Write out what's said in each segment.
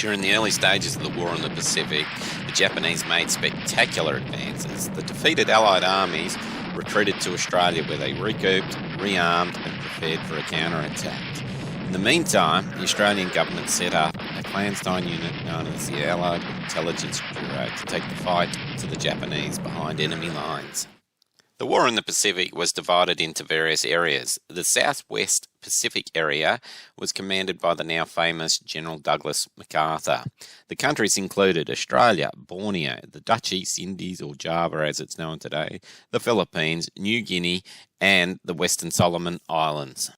During the early stages of the War in the Pacific, the Japanese made spectacular advances. The defeated Allied armies retreated to Australia, where they recouped, rearmed and prepared for a counterattack. In the meantime, the Australian government set up a clandestine unit known as the Allied Intelligence Bureau to take the fight to the Japanese behind enemy lines. The war in the Pacific was divided into various areas. The Southwest Pacific area was commanded by the now famous General Douglas MacArthur. The countries included Australia, Borneo, the Dutch East Indies, or Java as it's known today, the Philippines, New Guinea, and the Western Solomon Islands.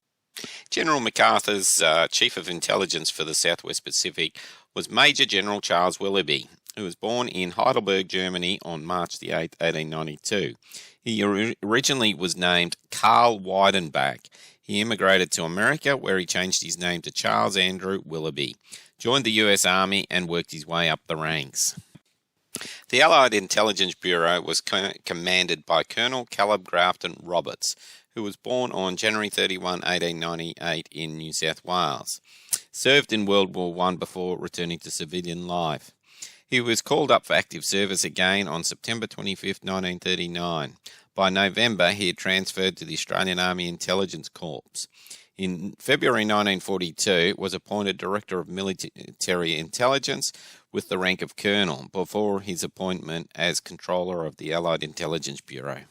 General MacArthur's Chief of Intelligence for the Southwest Pacific was Major General Charles Willoughby, who was born in Heidelberg, Germany on March the 8th, 1892. He originally was named Karl Weidenbach. He immigrated to America, where he changed his name to Charles Andrew Willoughby, joined the US Army, and worked his way up the ranks. The Allied Intelligence Bureau was commanded by Colonel Caleb Grafton Roberts, who was born on January 31, 1898 in New South Wales. Served in World War I before returning to civilian life. He was called up for active service again on September 25, 1939. By November, he had transferred to the Australian Army Intelligence Corps. In February 1942, was appointed Director of Military Intelligence with the rank of Colonel before his appointment as Controller of the Allied Intelligence Bureau.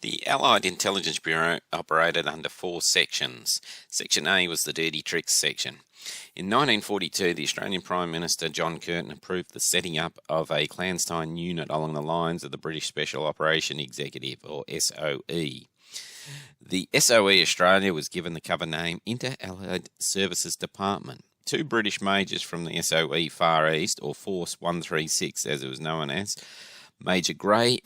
The Allied Intelligence Bureau operated under 4 sections. Section A was the Dirty Tricks section. In 1942, the Australian Prime Minister John Curtin approved the setting up of a clandestine unit along the lines of the British Special Operation Executive, or SOE. The SOE Australia was given the cover name Inter-Allied Services Department. 2 British majors from the SOE Far East, or Force 136 as it was known as, Major Grey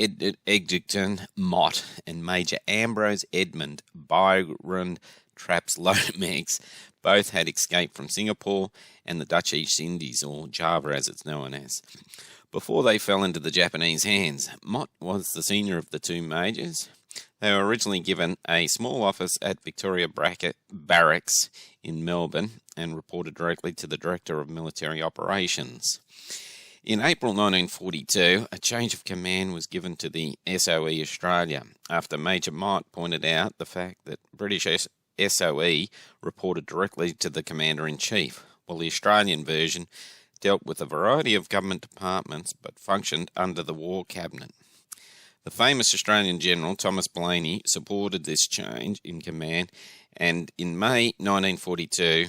Edgerton Mott and Major Ambrose Edmund Byron Traps Lomax, both had escaped from Singapore and the Dutch East Indies, or Java as it's known as, before they fell into the Japanese hands. Mott was the senior of the 2 majors. They were originally given a small office at Victoria Barracks in Melbourne and reported directly to the Director of Military Operations. In April 1942, a change of command was given to the SOE Australia after Major Mott pointed out the fact that British SOE reported directly to the Commander-in-Chief, while the Australian version dealt with a variety of government departments but functioned under the War Cabinet. The famous Australian General Thomas Blaney supported this change in command, and in May 1942,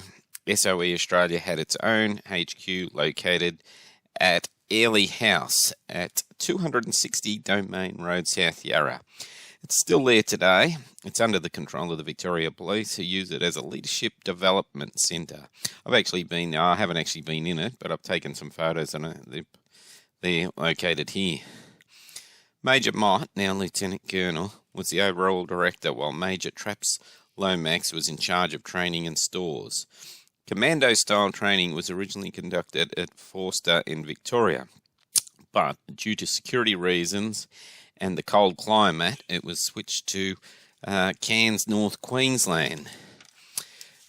SOE Australia had its own HQ located at Airlie House at 260 Domain Road, South Yarra. It's still there today. It's under the control of the Victoria Police, who use it as a leadership development centre. I've actually been there. I haven't actually been in it, but I've taken some photos on it. They're located here. Major Mott, now Lieutenant Colonel, was the overall director, while Major Traps Lomax was in charge of training and stores. Commando-style training was originally conducted at Forster in Victoria, but due to security reasons and the cold climate, it was switched to Cairns, North Queensland.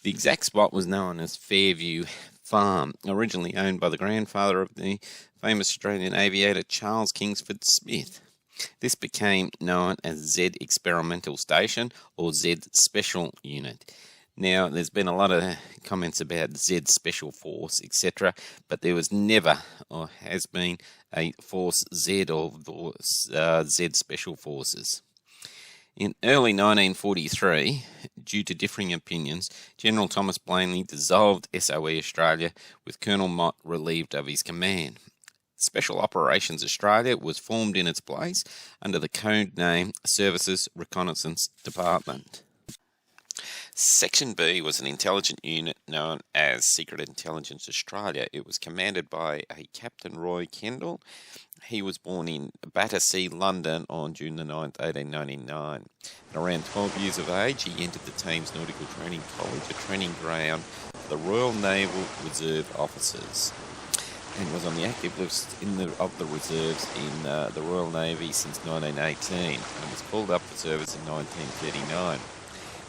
The exact spot was known as Fairview Farm, originally owned by the grandfather of the famous Australian aviator Charles Kingsford Smith. This became known as Z Experimental Station, or Z Special Unit. Now, there's been a lot of comments about Z Special Force, etc., but there was never, or has been, a Force Z or Z Special Forces. In early 1943, due to differing opinions, General Thomas Blaney dissolved SOE Australia, with Colonel Mott relieved of his command. Special Operations Australia was formed in its place under the code name Services Reconnaissance Department. Section B was an intelligence unit known as Secret Intelligence Australia. It was commanded by a Captain Roy Kendall. He was born in Battersea, London on June the 9th, 1899. At around 12 years of age, he entered the Thames Nautical Training College, a training ground for the Royal Naval Reserve officers, and was on the active list of the reserves in the Royal Navy since 1918, and was called up for service in 1939.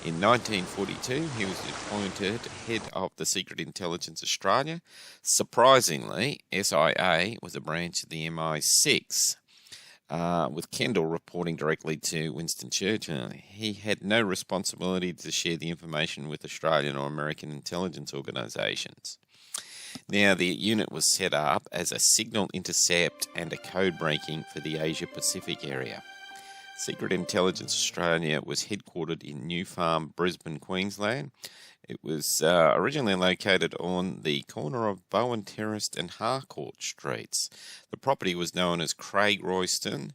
In 1942, he was appointed head of the Secret Intelligence Australia. Surprisingly, SIA was a branch of the MI6, with Kendall reporting directly to Winston Churchill. He had no responsibility to share the information with Australian or American intelligence organisations. Now, the unit was set up as a signal intercept and a code breaking for the Asia-Pacific area. Secret Intelligence Australia was headquartered in New Farm, Brisbane, Queensland. It was originally located on the corner of Bowen Terrace and Harcourt Streets. The property was known as Craig Royston.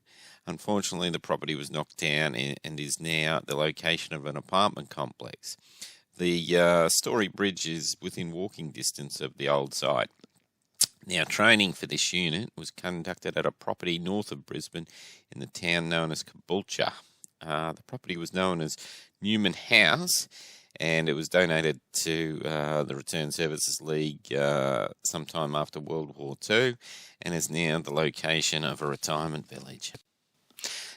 Unfortunately, the property was knocked down and is now the location of an apartment complex. The Story Bridge is within walking distance of the old site. Now, training for this unit was conducted at a property north of Brisbane in the town known as Caboolture. The property was known as Newman House, and it was donated to the Return Services League sometime after World War II, and is now the location of a retirement village.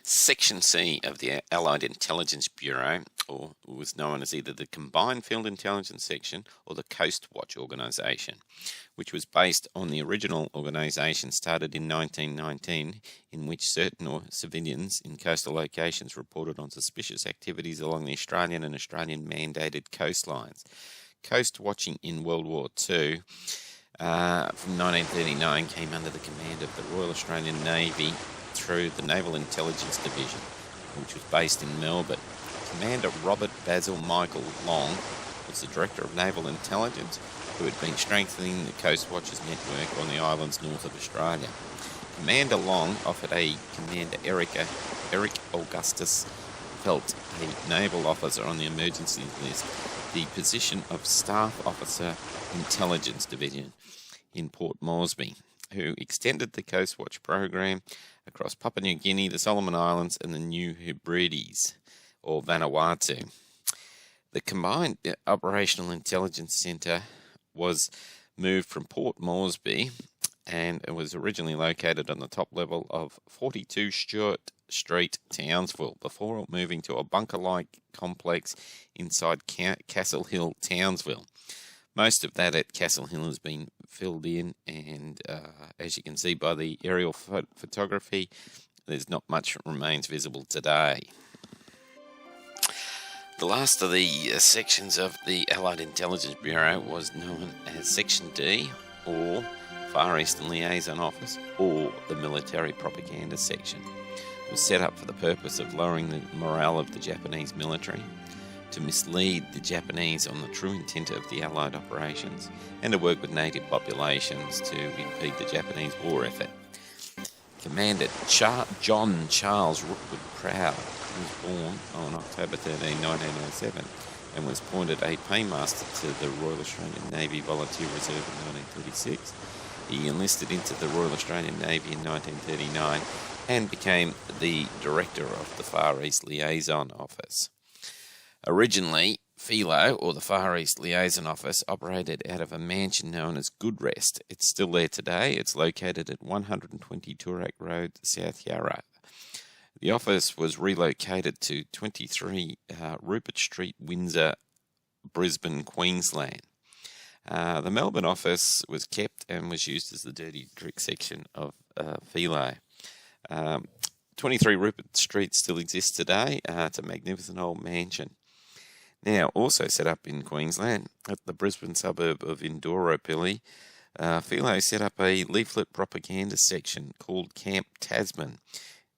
Section C of the Allied Intelligence Bureau, or was known as either the Combined Field Intelligence Section or the Coast Watch Organisation, which was based on the original organisation started in 1919, in which certain civilians in coastal locations reported on suspicious activities along the Australian and Australian mandated coastlines. Coast watching in World War II from 1939 came under the command of the Royal Australian Navy through the Naval Intelligence Division, which was based in Melbourne. Commander Robert Basil Michael Long was the Director of Naval Intelligence, who had been strengthening the Coast Watch's network on the islands north of Australia. Commander Long offered Commander Eric Augustus Felt, a naval officer on the emergency list, the position of Staff Officer Intelligence Division in Port Moresby, who extended the Coast Watch program across Papua New Guinea, the Solomon Islands, and the New Hebrides, or Vanuatu. The Combined Operational Intelligence Centre was moved from Port Moresby, and it was originally located on the top level of 42 Stewart Street, Townsville, before moving to a bunker-like complex inside Castle Hill, Townsville. Most of that at Castle Hill has been filled in, and as you can see by the aerial photography, there's not much remains visible today. The last of the sections of the Allied Intelligence Bureau was known as Section D, or Far Eastern Liaison Office, or the Military Propaganda Section. It was set up for the purpose of lowering the morale of the Japanese military, to mislead the Japanese on the true intent of the Allied operations, and to work with native populations to impede the Japanese war effort. Commander John Charles Rookwood Proud was born on October 13, 1907, and was appointed a paymaster to the Royal Australian Navy Volunteer Reserve in 1936. He enlisted into the Royal Australian Navy in 1939 and became the Director of the Far East Liaison Office. Originally, FELO, or the Far East Liaison Office, operated out of a mansion known as Goodrest. It's still there today. It's located at 120 Toorak Road, South Yarra. The office was relocated to 23 Rupert Street, Windsor, Brisbane, Queensland. The Melbourne office was kept and was used as the dirty trick section of FELO. 23 Rupert Street still exists today. It's a magnificent old mansion. Now, also set up in Queensland, at the Brisbane suburb of Indooroopilly, FELO set up a leaflet propaganda section called Camp Tasman.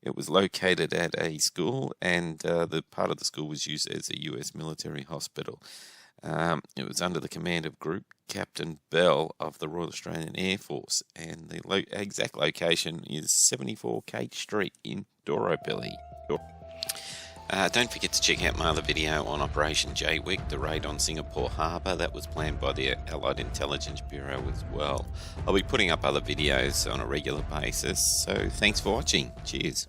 It was located at a school, and the part of the school was used as a US military hospital. It was under the command of Group Captain Bell of the Royal Australian Air Force, and the exact location is 74 Kate Street in Indooroopilly. Don't forget to check out my other video on Operation JWIC, the raid on Singapore Harbour. That was planned by the Allied Intelligence Bureau as well. I'll be putting up other videos on a regular basis, so thanks for watching. Cheers.